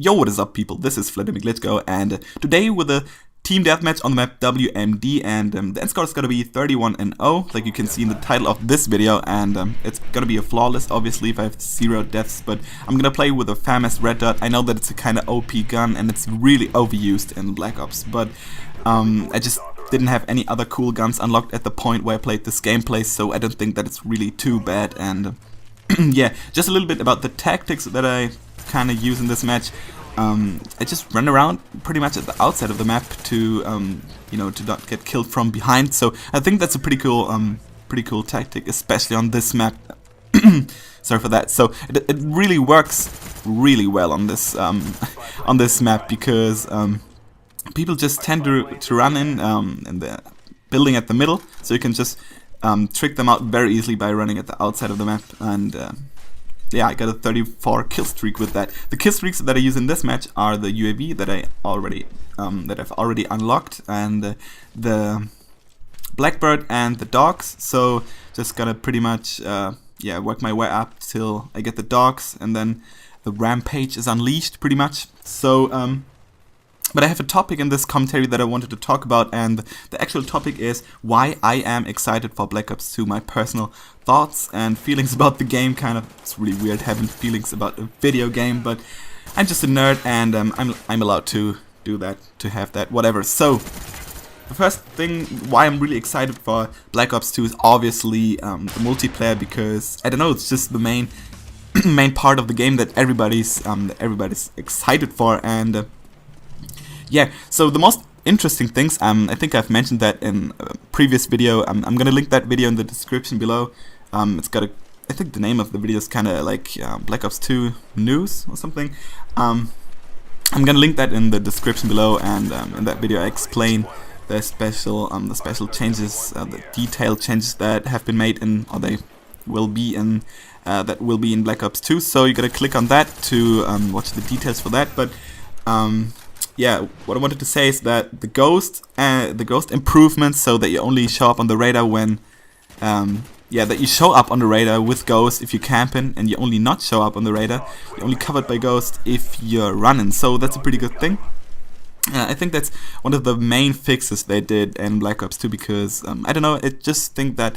Yo, what is up, people? This is Vladimir Glitchko, and today with a team deathmatch on the map WMD, and the end score is gonna be 31-0, like you can see in the title of this video, and it's gonna be a flawless, obviously, if I have 0 deaths, but I'm gonna play with a FAMAS Red Dot. I know that it's a kind of OP gun, and it's really overused in Black Ops, but I just didn't have any other cool guns unlocked at the point where I played this gameplay, so I don't think that it's really too bad, and yeah, just a little bit about the tactics that I kind of use in this match. I just run around pretty much at the outside of the map to you know, to not get killed from behind. So I think that's a pretty cool tactic, especially on this map. Sorry for that. So it really works really well on this map because people just tend to run in the building at the middle, so you can just trick them out very easily by running at the outside of the map. And yeah, I got a 34 kill streak with that. The kill streaks that I use in this match are the UAV that I've already unlocked, and the Blackbird and the dogs. So just gotta pretty much yeah, work my way up till I get the dogs, and then the rampage is unleashed pretty much. So but I have a topic in this commentary that I wanted to talk about, and the actual topic is why I am excited for Black Ops 2, my personal thoughts and feelings about the game. Kind of, it's really weird having feelings about a video game, but I'm just a nerd, and I'm allowed to do that, to have that, whatever. So the first thing why I'm really excited for Black Ops 2 is obviously the multiplayer, because I don't know, it's just the main part of the game that everybody's excited for. And yeah, so the most interesting things, I think I've mentioned that in a previous video. I'm gonna link that video in the description below. It's got I think the name of the video is kind of like Black Ops 2 news or something. I'm gonna link that in the description below, and in that video I explain the special changes, the detailed changes that have been made in, or they will be in, that will be in Black Ops 2. So you gotta click on that to watch the details for that. But yeah, what I wanted to say is that the ghost improvements, so that you only show up on the radar when yeah, that you show up on the radar with ghost if you're camping, and you only not show up on the radar, you're only covered by ghost if you're running. So that's a pretty good thing. I think that's one of the main fixes they did in Black Ops 2, because I don't know, I just think that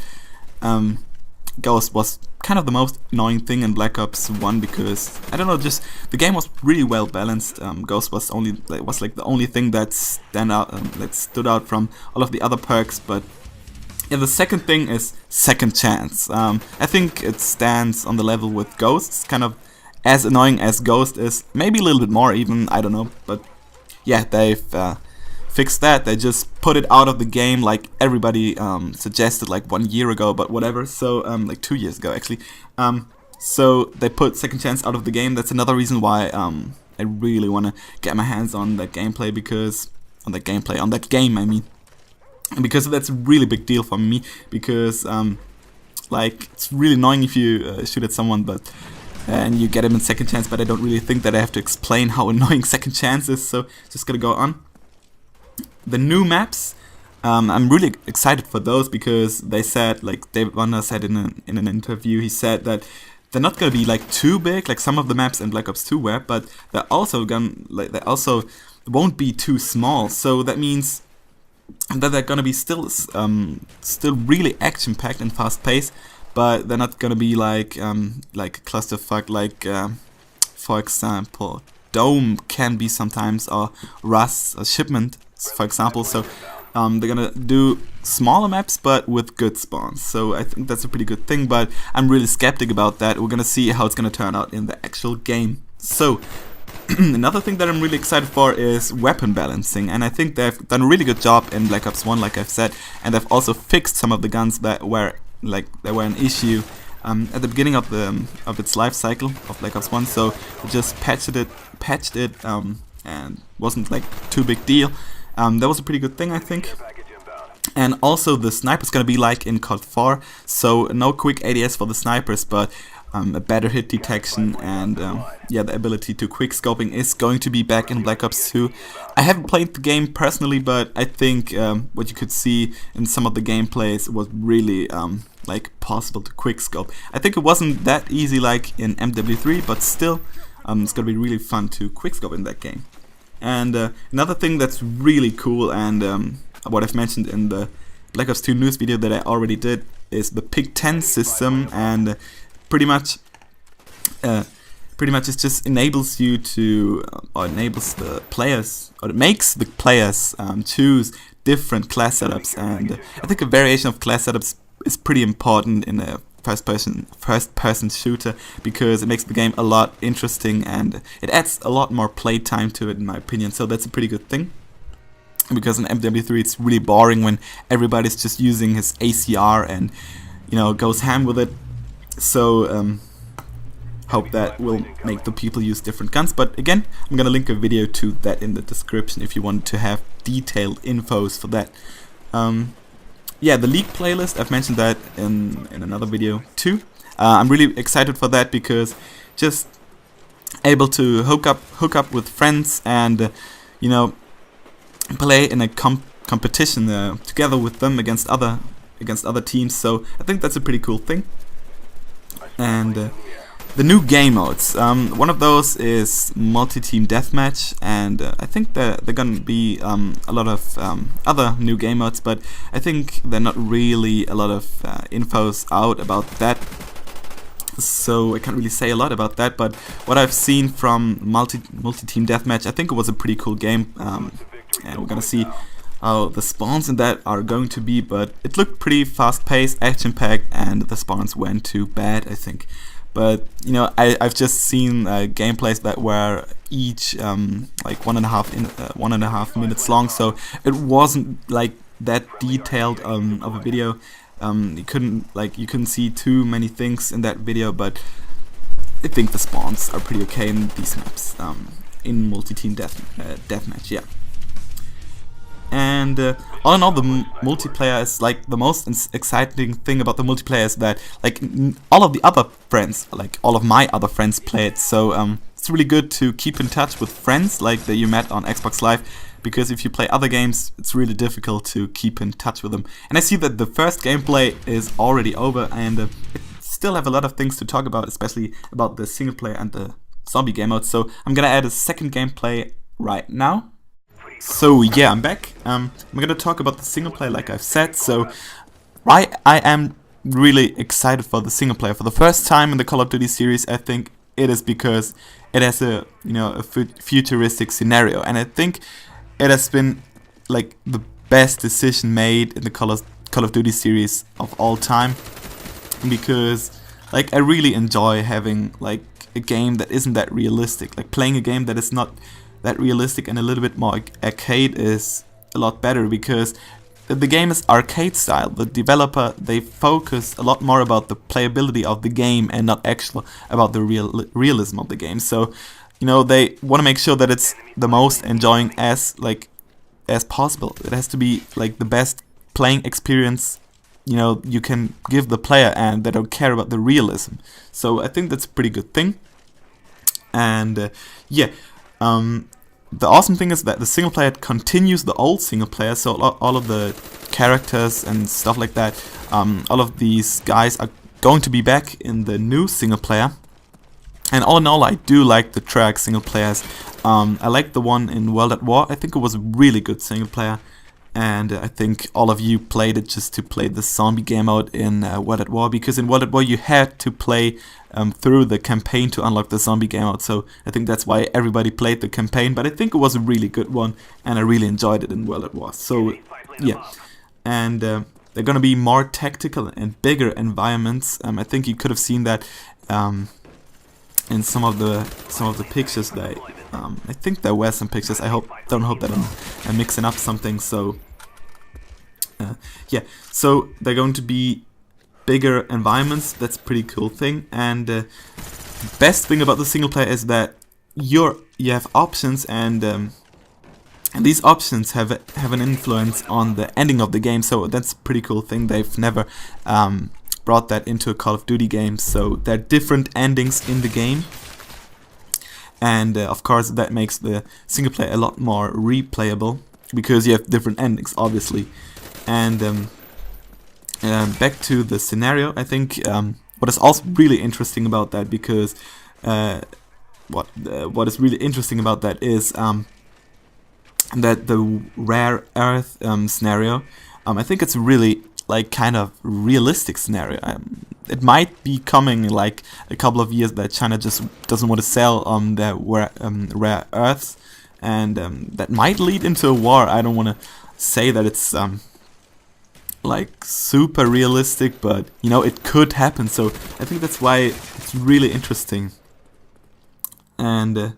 Ghost was kind of the most annoying thing in Black Ops 1, because I don't know, just the game was really well balanced. Ghost was like the only thing that stood out from all of the other perks. But yeah, the second thing is Second Chance. I think it stands on the level with Ghost. It's kind of as annoying as Ghost is, maybe a little bit more even, I don't know. But yeah, they've fixed that. They just put it out of the game like everybody suggested like 1 year ago, but whatever. So like 2 years ago actually. So they put Second Chance out of the game. That's another reason why I really want to get my hands on that gameplay, because on that game I mean, because that's a really big deal for me, because like it's really annoying if you shoot at someone and you get him in Second Chance, but I don't really think that I have to explain how annoying Second Chance is, so just gonna go on. The new maps, I'm really excited for those, because they said, like David Wonder said in an interview, he said that they're not gonna be like too big like some of the maps in Black Ops 2 were, but they also won't be too small. So that means that they're gonna be still really action packed and fast paced, but they're not gonna be like a clusterfuck like for example Dome can be sometimes, or Rust, or Shipment, for example. So they're gonna do smaller maps but with good spawns. So I think that's a pretty good thing, but I'm really skeptic about that. We're gonna see how it's gonna turn out in the actual game. So another thing that I'm really excited for is weapon balancing, and I think they've done a really good job in Black Ops 1, like I've said, and they've also fixed some of the guns that were an issue at the beginning of its life cycle of Black Ops 1. So they just patched it and wasn't like too big deal. That was a pretty good thing, I think. And also the sniper's gonna be like in COD 4, so no quick ADS for the snipers, but a better hit detection, and yeah, the ability to quick scoping is going to be back in Black Ops 2. I haven't played the game personally, but I think what you could see in some of the gameplays was really like possible to quick scope. I think it wasn't that easy like in MW3, but still It's gonna be really fun to quickscope in that game. And another thing that's really cool, and what I've mentioned in the Black Ops 2 news video that I already did, is the Pick 10 system, and pretty much it just enables you to, or enables the players, or it makes the players choose different class setups, and I think a variation of class setups is pretty important in a first person shooter, because it makes the game a lot interesting and it adds a lot more play time to it, in my opinion. So that's a pretty good thing, because in MW3 it's really boring when everybody's just using his ACR and, you know, goes ham with it. So hope that will make the people use different guns. But again, I'm gonna link a video to that in the description if you want to have detailed infos for that. Yeah, the League playlist, I've mentioned that in another video too. I'm really excited for that, because just able to hook up with friends and you know, play in a competition together with them against other teams. So I think that's a pretty cool thing. And the new game modes, one of those is multi-team deathmatch, and I think they're gonna be a lot of other new game modes, but I think they're not really a lot of infos out about that, so I can't really say a lot about that. But what I've seen from multi-team deathmatch, I think it was a pretty cool game, and we're gonna see how the spawns in that are going to be, but it looked pretty fast-paced, action-packed, and the spawns weren't too bad, I think. But you know, I've just seen gameplays that were each like 1.5 minutes long, so it wasn't like that detailed of a video. You couldn't see too many things in that video, but I think the spawns are pretty okay in these maps, in multi-team deathmatch. Yeah. And all in all, the multiplayer is like the most exciting thing about the multiplayer is that like all of the other friends, like all of my other friends play it. So it's really good to keep in touch with friends like that you met on Xbox Live, because if you play other games, it's really difficult to keep in touch with them. And I see that the first gameplay is already over, and it still have a lot of things to talk about, especially about the single player and the zombie game mode. So I'm gonna add a second gameplay right now. So yeah, I'm back. I'm gonna talk about the single player, like I've said. So I am really excited for the single player for the first time in the Call of Duty series. I think it is because it has a futuristic scenario, and I think it has been like the best decision made in the Call of Duty series of all time, because like I really enjoy having like a game that isn't that realistic. Like playing a game that is not that realistic and a little bit more arcade is a lot better, because the game is arcade style. The developer, they focus a lot more about the playability of the game and not actually about the realism of the game. So you know, they want to make sure that it's the most enjoying as possible. It has to be like the best playing experience, you know, you can give the player, and they don't care about the realism. So I think that's a pretty good thing. And yeah, the awesome thing is that the single player continues the old single player, so all of the characters and stuff like that, all of these guys are going to be back in the new single player. And all in all, I do like the Treyarch single players. I like the one in World at War. I think it was a really good single player, and I think all of you played it just to play the zombie game mode in World at War, because in World at War you had to play through the campaign to unlock the zombie game mode. So I think that's why everybody played the campaign, but I think it was a really good one, and I really enjoyed it in World at War. So yeah, and they're gonna be more tactical and bigger environments. I think you could have seen that in some of the pictures. That I think there were some pictures. Don't hope that I'm mixing up something. So yeah, so they're going to be bigger environments. That's a pretty cool thing. And best thing about the single player is that you have options, and these options have an influence on the ending of the game. So that's a pretty cool thing. They've never brought that into a Call of Duty game. So there are different endings in the game, and of course that makes the single player a lot more replayable, because you have different endings, obviously. And back to the scenario, I think what is also really interesting about that, because what is really interesting about that is that the rare earth scenario, I think it's really like kind of realistic scenario. It might be coming in like a couple of years that China just doesn't want to sell their rare earths, and that might lead into a war. I don't want to say that it's like super realistic, but you know, it could happen. So I think that's why it's really interesting. And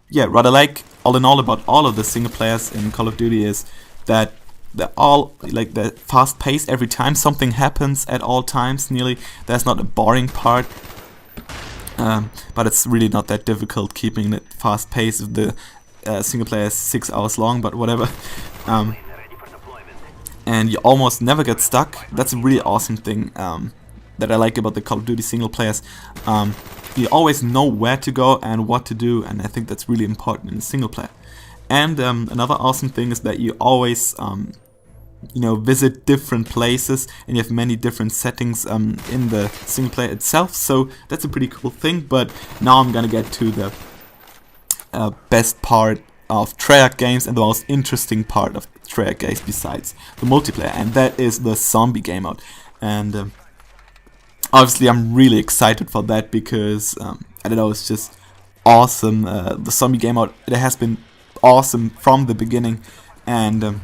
yeah, what I like all in all about all of the single players in Call of Duty is that they're all like the fast pace. Every time something happens at all times, nearly, there's not a boring part. But it's really not that difficult keeping it fast pace if the single player is 6 hours long, but whatever. And you almost never get stuck. That's a really awesome thing that I like about the Call of Duty single players. You always know where to go and what to do, and I think that's really important in single player. And another awesome thing is that you always you know, visit different places, and you have many different settings in the single player itself, so that's a pretty cool thing. But now I'm gonna get to the best part of Treyarch games and the most interesting part of Treyarch games besides the multiplayer, and that is the zombie game mode. And obviously I'm really excited for that because I don't know, it's just awesome. The zombie game mode, it has been awesome from the beginning, and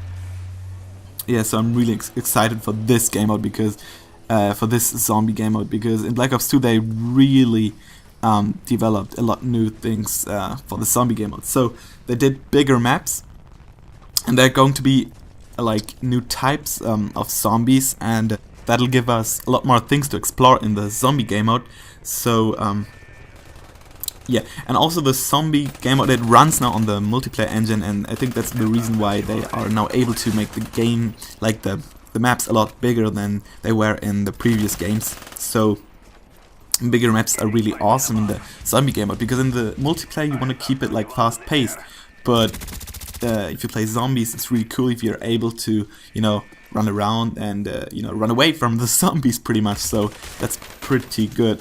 yeah, so I'm really excited for this game mode because for this zombie game mode, because in Black Ops 2 they really developed a lot new things for the zombie game mode. So they did bigger maps, and they're going to be like new types of zombies, and that'll give us a lot more things to explore in the zombie game mode. So yeah, and also the zombie game mode, it runs now on the multiplayer engine, and I think that's the reason why they are now able to make the game, like the maps, a lot bigger than they were in the previous games. So bigger maps are really awesome in the zombie game mode, because in the multiplayer you want to keep it like fast paced, but if you play zombies, it's really cool if you're able to, you know, run around and you know, run away from the zombies pretty much. So that's pretty good.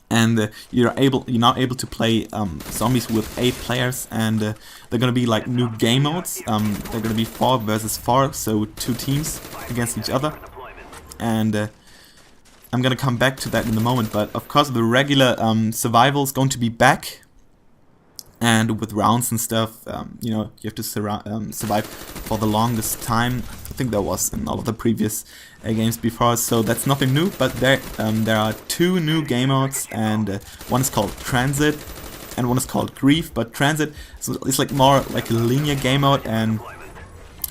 And you're now able to play zombies with 8 players, and they're gonna be like new game modes. They're gonna be 4 versus 4, so 2 teams against each other. And I'm gonna come back to that in a moment. But of course, the regular survival is going to be back, and with rounds and stuff, you know, you have to survive for the longest time. I think that was in all of the previous games before, so that's nothing new. But there are 2 new game modes, and one is called Transit, and one is called Grief. But Transit is like more like a linear game mode, and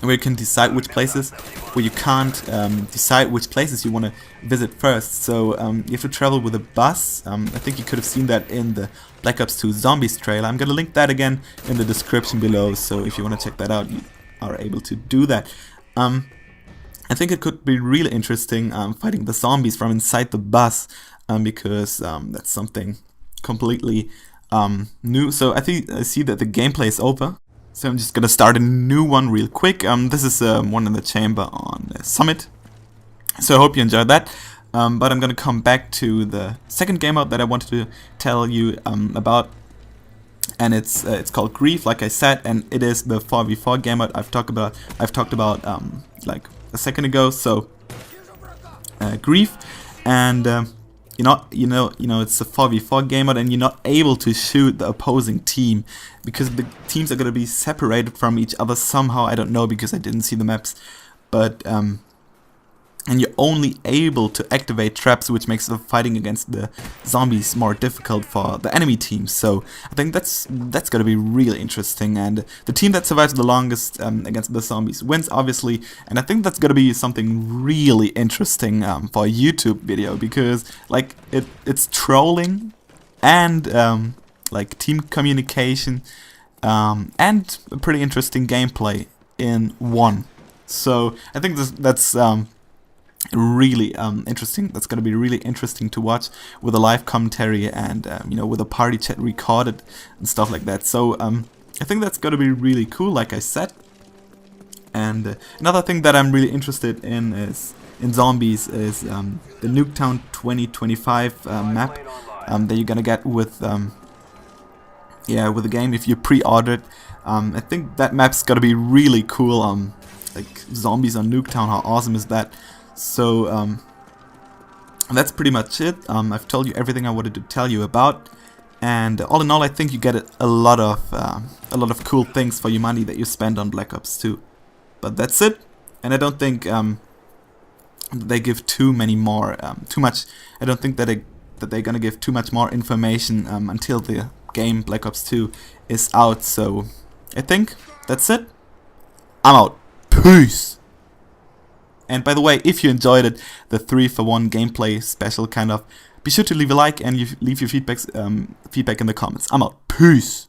where you can decide which places, where you can't decide which places you want to visit first. So you have to travel with a bus. I think you could have seen that in the Black Ops 2 Zombies trailer. I'm gonna link that again in the description below, so if you want to check that out, you are able to do that. I think it could be really interesting fighting the zombies from inside the bus, because that's something completely new. So I see that the gameplay is over. So I'm just gonna start a new one real quick. This is one in the chamber on Summit. So I hope you enjoyed that. But I'm gonna come back to the second game mode that I wanted to tell you about, and it's called Grief, like I said, and it is the 4v4 game mode I've talked about like a second ago. So Grief, and you know, it's a 4v4 game mode, and you're not able to shoot the opposing team because the teams are gonna be separated from each other somehow. I don't know, because I didn't see the maps, but and you're only able to activate traps, which makes the fighting against the zombies more difficult for the enemy team. So I think that's gonna be really interesting, and the team that survives the longest against the zombies wins, obviously. And I think that's gonna be something really interesting for a YouTube video, because like it's trolling and like team communication and a pretty interesting gameplay in one. So I think that's really interesting. That's gonna be really interesting to watch with a live commentary and you know, with a party chat recorded and stuff like that. So I think that's gonna be really cool, like I said. And another thing that I'm really interested in zombies is the Nuketown 2025 map that you're gonna get with yeah, with the game if you pre-ordered. I think that map's gotta be really cool. Like zombies on Nuketown, how awesome is that? So that's pretty much it. I've told you everything I wanted to tell you about, and all in all, I think you get a lot of cool things for your money that you spend on Black Ops 2. But that's it, and I don't think they give too much. I don't think that they're gonna give too much more information until the game Black Ops 2 is out. So I think that's it. I'm out. Peace. And by the way, if you enjoyed it, the 3-for-1 gameplay special kind of, be sure to leave a like and leave your feedback in the comments. I'm out. Peace.